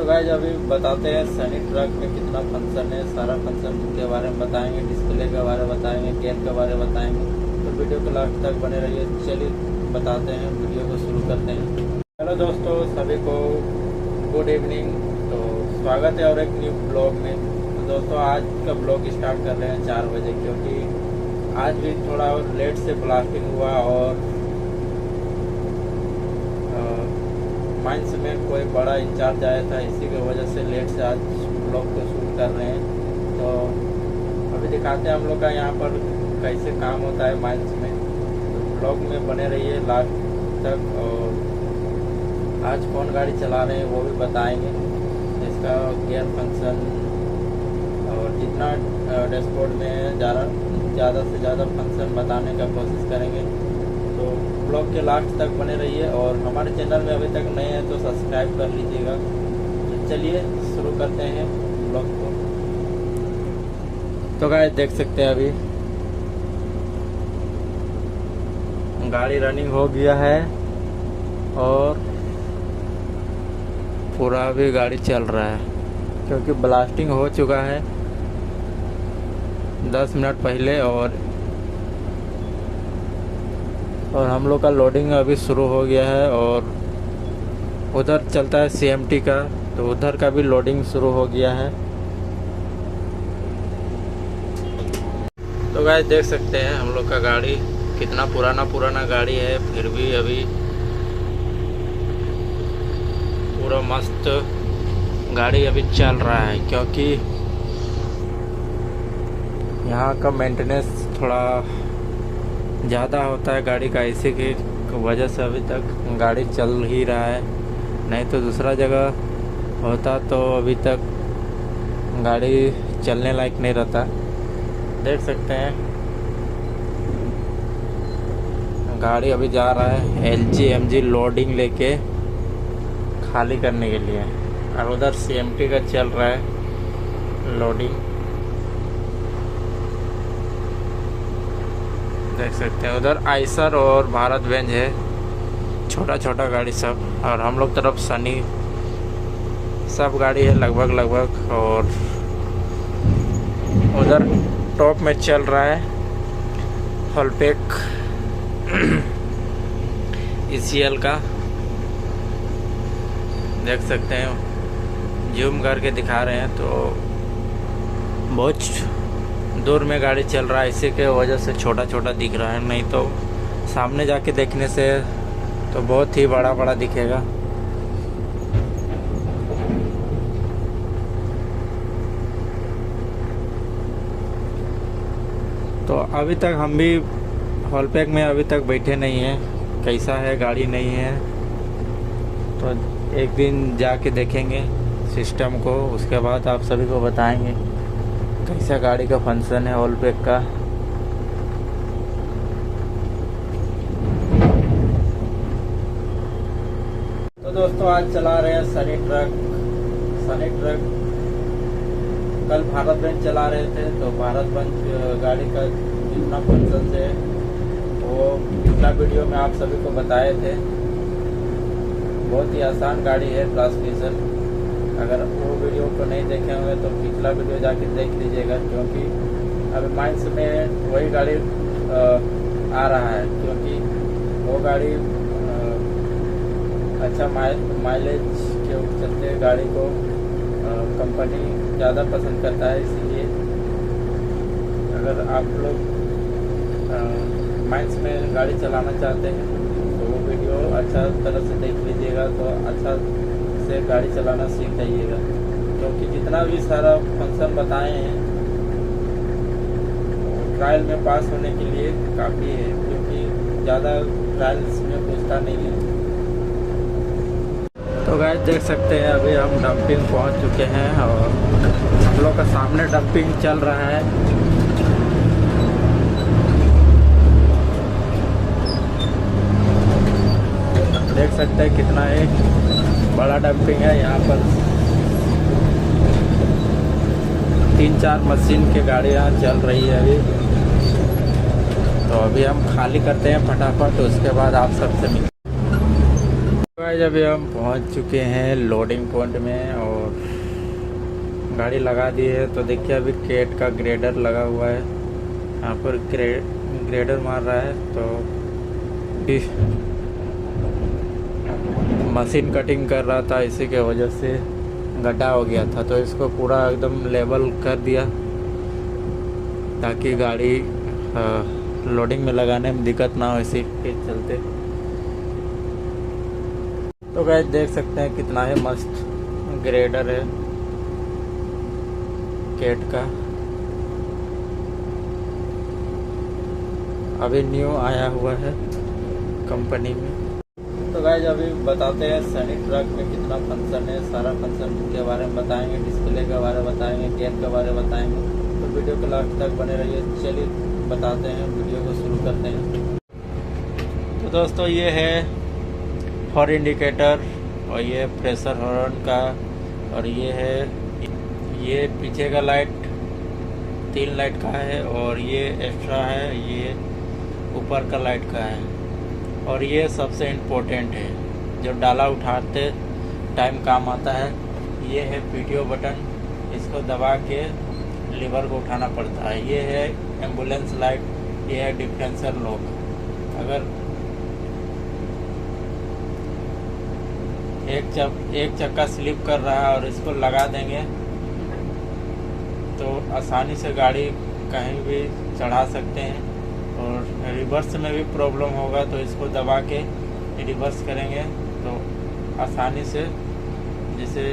तो गाइस अभी बताते हैं सनी ट्रक में कितना फंक्शन है, सारा फंक्शन के बारे में बताएंगे, डिस्प्ले के बारे में बताएंगे, गेयर के बारे में बताएंगे। तो वीडियो को लास्ट तक बने रहिए। चलिए बताते हैं, वीडियो को शुरू करते हैं। हेलो दोस्तों, सभी को गुड इवनिंग। तो स्वागत है और एक न्यू ब्लॉग में। तो दोस्तों आज का ब्लॉग स्टार्ट कर रहे हैं 4 बजे, क्योंकि आज भी थोड़ा लेट से ब्लास्टिंग हुआ और माइंस में कोई बड़ा इंचार्ज आया था, इसी की वजह से लेट से आज ब्लॉग को शूट कर रहे हैं। तो अभी दिखाते हैं हम लोग का यहाँ पर कैसे काम होता है माइंस में। तो ब्लॉग में बने रहिए लास्ट तक। और आज कौन गाड़ी चला रहे हैं वो भी बताएंगे, इसका गियर फंक्शन और जितना डैशबोर्ड में ज़्यादा से ज़्यादा फंक्शन बताने का कोशिश करेंगे। तो ब्लॉग के लास्ट तक बने रहिए और हमारे चैनल में अभी तक नए हैं तो सब्सक्राइब कर लीजिएगा। तो चलिए शुरू करते हैं ब्लॉग को। तो गाइस देख सकते हैं अभी गाड़ी रनिंग हो गया है और पूरा भी गाड़ी चल रहा है, क्योंकि ब्लास्टिंग हो चुका है 10 मिनट पहले और हम लोग का लोडिंग अभी शुरू हो गया है। और उधर चलता है CMT का, तो उधर का भी लोडिंग शुरू हो गया है। तो गाइस देख सकते हैं हम लोग का गाड़ी कितना पुराना गाड़ी है, फिर भी अभी पूरा मस्त गाड़ी अभी चल रहा है, क्योंकि यहाँ का मेंटेनेंस थोड़ा ज़्यादा होता है गाड़ी का, इसी की वजह से अभी तक गाड़ी चल ही रहा है। नहीं तो दूसरा जगह होता तो अभी तक गाड़ी चलने लायक नहीं रहता। देख सकते हैं गाड़ी अभी जा रहा है LG MG लोडिंग लेके खाली करने के लिए, और उधर CMT का चल रहा है लोडिंग। देख सकते हैं उधर आइसर और भारत बेंज है, छोटा गाड़ी सब। और हम लोग तरफ सनी सब गाड़ी है लगभग। और उधर टॉप में चल रहा है हॉलपैक ECL का। देख सकते हैं जूम करके दिखा रहे हैं, तो बहुत दूर में गाड़ी चल रहा है, इसी के वजह से छोटा दिख रहा है। नहीं तो सामने जाके देखने से तो बहुत ही बड़ा दिखेगा। तो अभी तक हम भी हॉलपैक में अभी तक बैठे नहीं हैं, कैसा है गाड़ी नहीं है। तो एक दिन जाके देखेंगे सिस्टम को, उसके बाद आप सभी को बताएंगे कैसा गाड़ी का फंक्शन है हॉलपैक का। तो दोस्तों आज चला रहे हैं सनी ट्रक। कल भारत बेंज चला रहे थे, तो भारत बेंज गाड़ी का जितना फंक्शन है वो पिछला वीडियो में आप सभी को बताए थे। बहुत ही आसान गाड़ी है ट्रांसमिशन। अगर वो वीडियो को नहीं देखे होंगे तो पिछला वीडियो जाके देख लीजिएगा, क्योंकि अभी माइंस में वही गाड़ी आ रहा है, क्योंकि वो गाड़ी अच्छा माइलेज के चलते गाड़ी को कंपनी ज़्यादा पसंद करता है। इसीलिए अगर आप लोग माइंस में गाड़ी चलाना चाहते हैं तो वो वीडियो अच्छा तरह से देख लीजिएगा, तो अच्छा से गाड़ी चलाना सीख जाइएगा। क्योंकि जितना भी सारा फंक्शन बताए हैं ट्रायल में पास होने के लिए काफ़ी है, क्योंकि ज़्यादा ट्रायल्स में पूछता नहीं है। तो गाइस देख सकते हैं अभी हम डंपिंग पहुंच चुके हैं और हम लोग का सामने डंपिंग चल रहा है। देख सकते हैं कितना एक बड़ा डंपिंग है। यहाँ पर 3-4 मशीन की गाड़ियाँ चल रही है अभी। तो अभी हम खाली करते हैं फटाफट, उसके बाद आप सबसे मिलते हैं। गाइस अभी हम पहुंच चुके हैं लोडिंग पॉइंट में और गाड़ी लगा दी है। तो देखिए अभी केट का ग्रेडर लगा हुआ है, यहाँ पर ग्रेडर मार रहा है। तो मशीन कटिंग कर रहा था, इसी के वजह से गड्ढा हो गया था। तो इसको पूरा एकदम लेवल कर दिया ताकि गाड़ी लोडिंग में लगाने में दिक्कत ना हो, इसी के चलते। तो गाइस देख सकते हैं कितना ही मस्त ग्रेडर है केट का, अभी न्यू आया हुआ है कंपनी में। तो गाइस अभी बताते हैं सनी ट्रक में कितना फंक्शन है, सारा फंक्शन के बारे में बताएंगे, डिस्प्ले के बारे में बताएंगे, गेम के बारे में बताएंगे। तो वीडियो के लास्ट तक बने रहिए। चलिए बताते हैं, वीडियो को शुरू करते हैं। तो दोस्तों ये है फॉर इंडिकेटर और ये प्रेशर हॉर्न का, और ये है ये पीछे का लाइट 3 लाइट का है, और ये एक्स्ट्रा है, ये ऊपर का लाइट का है। और ये सबसे इम्पोर्टेंट है जो डाला उठाते टाइम काम आता है, ये है पीटीओ बटन। इसको दबा के लीवर को उठाना पड़ता है। ये है एम्बुलेंस लाइट, ये है डिफरेंशियल लॉक। अगर एक चक्का स्लिप कर रहा है और इसको लगा देंगे तो आसानी से गाड़ी कहीं भी चढ़ा सकते हैं। और रिवर्स में भी प्रॉब्लम होगा तो इसको दबा के रिवर्स करेंगे तो आसानी से जिसे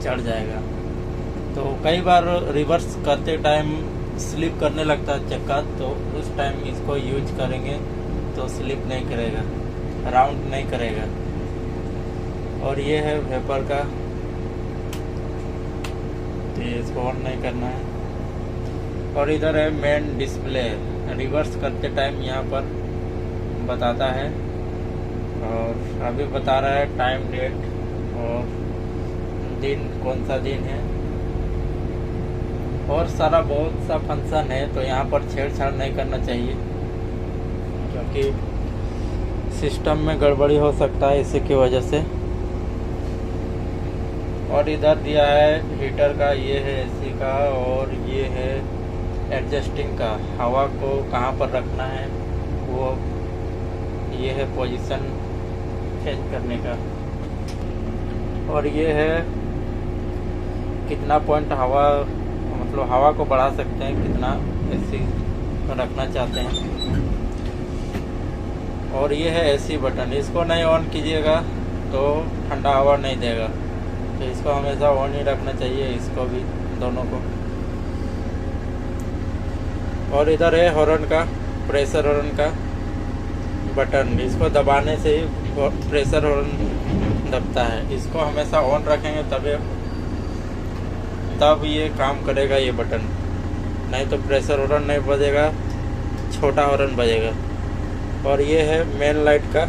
चढ़ जाएगा। तो कई बार रिवर्स करते टाइम स्लिप करने लगता है चक्का, तो उस टाइम इसको यूज करेंगे तो स्लिप नहीं करेगा, राउंड नहीं करेगा। और ये है वेपर का, तो इसको ऑन नहीं करना है। और इधर है मेन डिस्प्ले, रिवर्स करते टाइम यहाँ पर बताता है, और अभी बता रहा है टाइम, डेट और दिन, कौन सा दिन है, और सारा बहुत सा फंक्शन है। तो यहाँ पर छेड़छाड़ नहीं करना चाहिए क्योंकि सिस्टम में गड़बड़ी हो सकता है, इसी की वजह से। और इधर दिया है हीटर का, ये है एसी का, और ये है एडजस्टिंग का, हवा को कहाँ पर रखना है वो, ये है पोजीशन चेंज करने का। और ये है कितना पॉइंट हवा, मतलब हवा को बढ़ा सकते हैं, कितना एसी रखना चाहते हैं। और ये है एसी बटन, इसको नहीं ऑन कीजिएगा तो ठंडा हवा नहीं देगा, तो इसको हमेशा ऑन ही रखना चाहिए, इसको भी, दोनों को। और इधर है हॉर्न का, प्रेशर हॉर्न का बटन, इसको दबाने से ही प्रेशर हॉर्न दबता है। इसको हमेशा ऑन रखेंगे तब ये काम करेगा ये बटन, नहीं तो प्रेशर हॉर्न नहीं बजेगा, छोटा हॉर्न बजेगा। और ये है मेन लाइट का,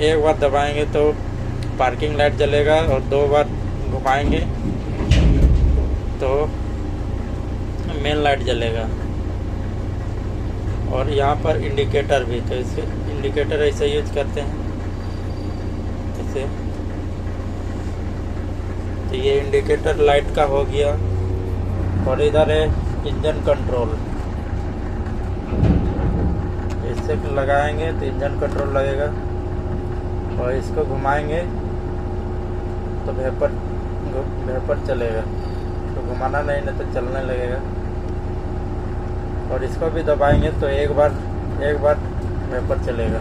एक बार दबाएंगे तो पार्किंग लाइट जलेगा, और 2 बार घुमाएंगे तो मेन लाइट जलेगा। और यहाँ पर इंडिकेटर भी, तो इसे इंडिकेटर ऐसे यूज करते हैं इसे। तो ये इंडिकेटर लाइट का हो गया। और इधर है इंजन कंट्रोल, इससे लगाएंगे तो इंजन कंट्रोल लगेगा, और इसको घुमाएंगे तो वेपर चलेगा, तो घुमाना नहीं तो चलने लगेगा। और इसको भी दबाएंगे तो एक बार वेपर चलेगा।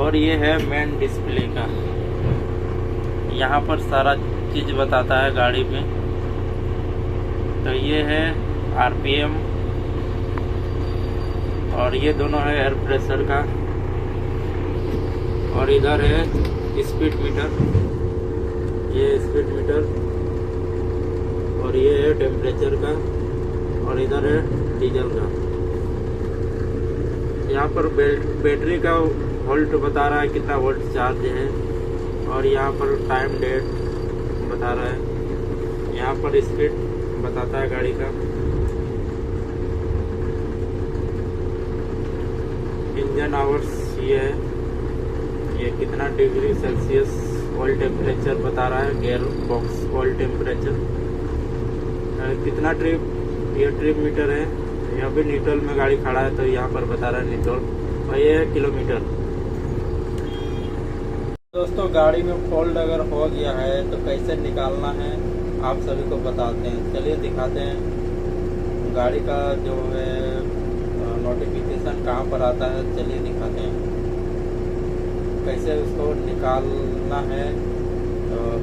और ये है मेन डिस्प्ले का, यहाँ पर सारा चीज़ बताता है गाड़ी में। तो ये है आरपीएम, और ये दोनों है एयर प्रेशर का। और इधर है स्पीड मीटर, ये स्पीड मीटर, और ये है टेम्परेचर का, और इधर है डीजल का। यहाँ पर बैटरी का वोल्ट बता रहा है, कितना वोल्ट चार्ज है। और यहाँ पर टाइम, डेट बता रहा है। यहाँ पर स्पीड बताता है गाड़ी का। इंजन आवर्स ये है, ये कितना डिग्री सेल्सियस ऑयल टेम्परेचर बता रहा है, गियर बॉक्स ऑयल टेम्परेचर। कितना ट्रिप, ये ट्रिप मीटर है, यहाँ भी न्यूट्रल में गाड़ी खड़ा है तो यहाँ पर बता रहा है न्यूट्रल, और ये है किलोमीटर। दोस्तों गाड़ी में फॉल्ट अगर हो गया है तो कैसे निकालना है आप सभी को बताते हैं, चलिए दिखाते हैं। गाड़ी का जो है नोटिफिकेशन कहाँ पर आता है, चलिए दिखाते हैं कैसे उसको निकालना है।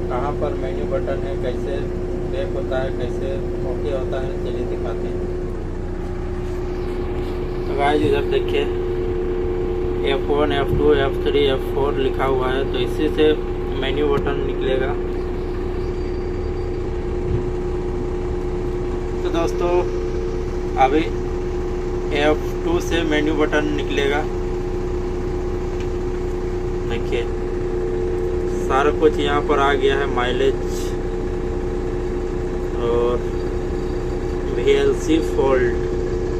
कहाँ पर मेन्यू बटन है, कैसे बैक होता है, कैसे ओके होता है, चलिए दिखाते हैं। तो गाइस इधर देखिए F1, F2, F3, F4 लिखा हुआ है, तो इसी से मेन्यू बटन निकलेगा। तो दोस्तों अभी F2 से मेन्यू बटन निकलेगा। देखिए सारा कुछ यहाँ पर आ गया है, माइलेज और VLC फॉल्ट,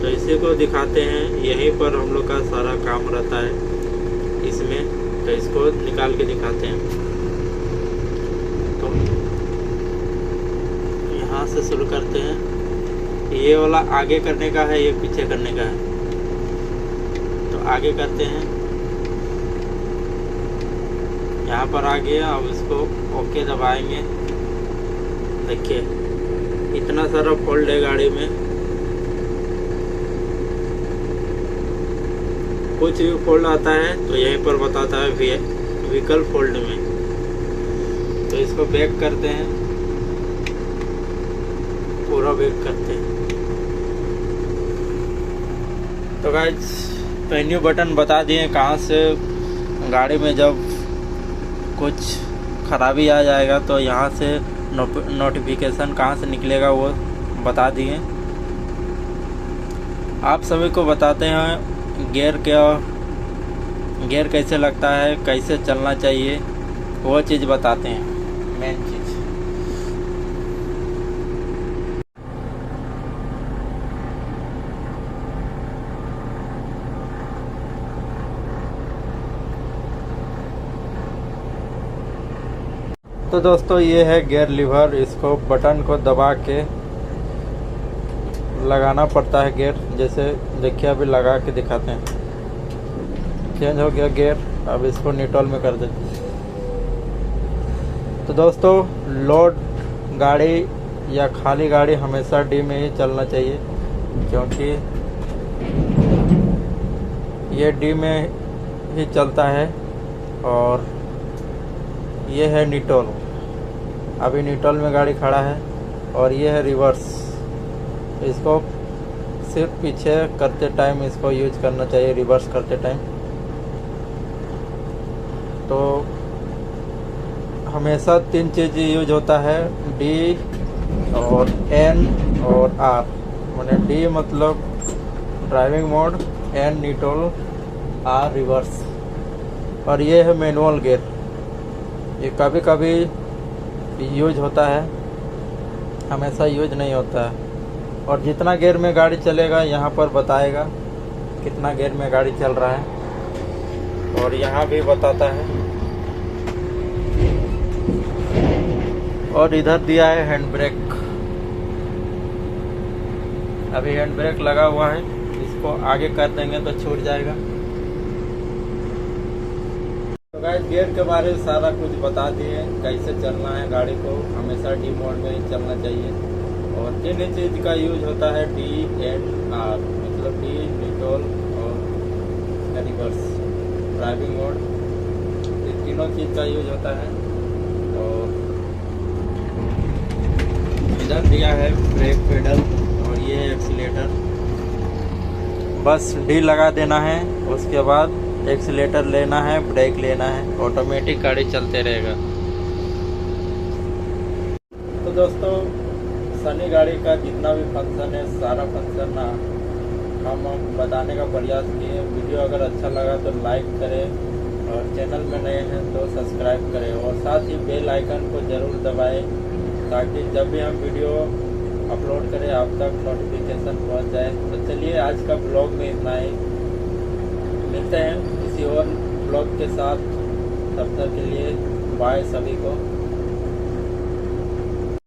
तो इसी को दिखाते हैं। यहीं पर हम लोग का सारा काम रहता है इसमें, तो इसको निकाल के दिखाते हैं। तो यहाँ से शुरू करते हैं। ये वाला आगे करने का है, ये पीछे करने का है, तो आगे करते हैं। यहाँ पर आ गया, अब इसको ओके दबाएंगे। देखिए इतना सारा फोल्ड है गाड़ी में, कुछ भी फोल्ड आता है तो यहीं पर बताता है व्हीकल फोल्ड में। तो इसको बैक करते हैं, पूरा बैक करते हैं। तो गाइस मेन्यू बटन बता दिए कहाँ से गाड़ी में जब कुछ खराबी आ जाएगा तो यहाँ से नोटिफिकेशन कहाँ से निकलेगा वो बता दिए। आप सभी को बताते हैं गियर कैसे लगता है, कैसे चलना चाहिए, वो चीज़ बताते हैं, मेन चीज़। तो दोस्तों ये है गियर लीवर, इसको बटन को दबा के लगाना पड़ता है गियर। जैसे देखिए अभी लगा के दिखाते हैं, चेंज हो गया गियर। अब इसको न्यूट्रल में कर देते हैं। तो दोस्तों लोड गाड़ी या खाली गाड़ी हमेशा डी में ही चलना चाहिए, क्योंकि ये डी में ही चलता है। और ये है न्यूट्रल, अभी न्यूट्रल में गाड़ी खड़ा है। और ये है रिवर्स, इसको सिर्फ पीछे करते टाइम इसको यूज करना चाहिए, रिवर्स करते टाइम। तो हमेशा 3 चीज़ यूज होता है, डी और एन और आर। मैंने डी मतलब driving mode, N neutral, R reverse. और ये है मैनुअल गियर, ये कभी कभी यूज होता है, हमेशा यूज नहीं होता है। और जितना गियर में गाड़ी चलेगा यहाँ पर बताएगा कितना गियर में गाड़ी चल रहा है, और यहाँ भी बताता है। और इधर दिया है हैंड ब्रेक, अभी हैंड ब्रेक लगा हुआ है, इसको आगे कर देंगे तो छूट जाएगा। तो गाइस गियर के बारे में सारा कुछ बता दिए, कैसे चलना है गाड़ी को, हमेशा डी मोड में ही चलना चाहिए। और 3 चीज़ का यूज होता है, डी एन आर, मतलब डी न्यूट्रल और रिवर्स ड्राइविंग मोड, ये तीनों चीज़ का यूज होता है। और इधर दिया है ब्रेक पेडल और ये एक्सीलेटर, बस डी लगा देना है, उसके बाद एक्सीलेटर लेना है, ब्रेक लेना है, ऑटोमेटिक गाड़ी चलते रहेगा। तो दोस्तों सनी गाड़ी का जितना भी फंक्शन है, सारा फंक्शन हम बताने का प्रयास किए। वीडियो अगर अच्छा लगा तो लाइक करें, और चैनल में नए हैं तो सब्सक्राइब करें, और साथ ही बेल आइकन को ज़रूर दबाएं, ताकि जब भी हम वीडियो अपलोड करें आप तक नोटिफिकेशन पहुंच जाए। तो चलिए आज का ब्लॉग में इतना ही। मिलते हैं किसी और ब्लॉग के साथ, तब तक के लिए बाय सभी को।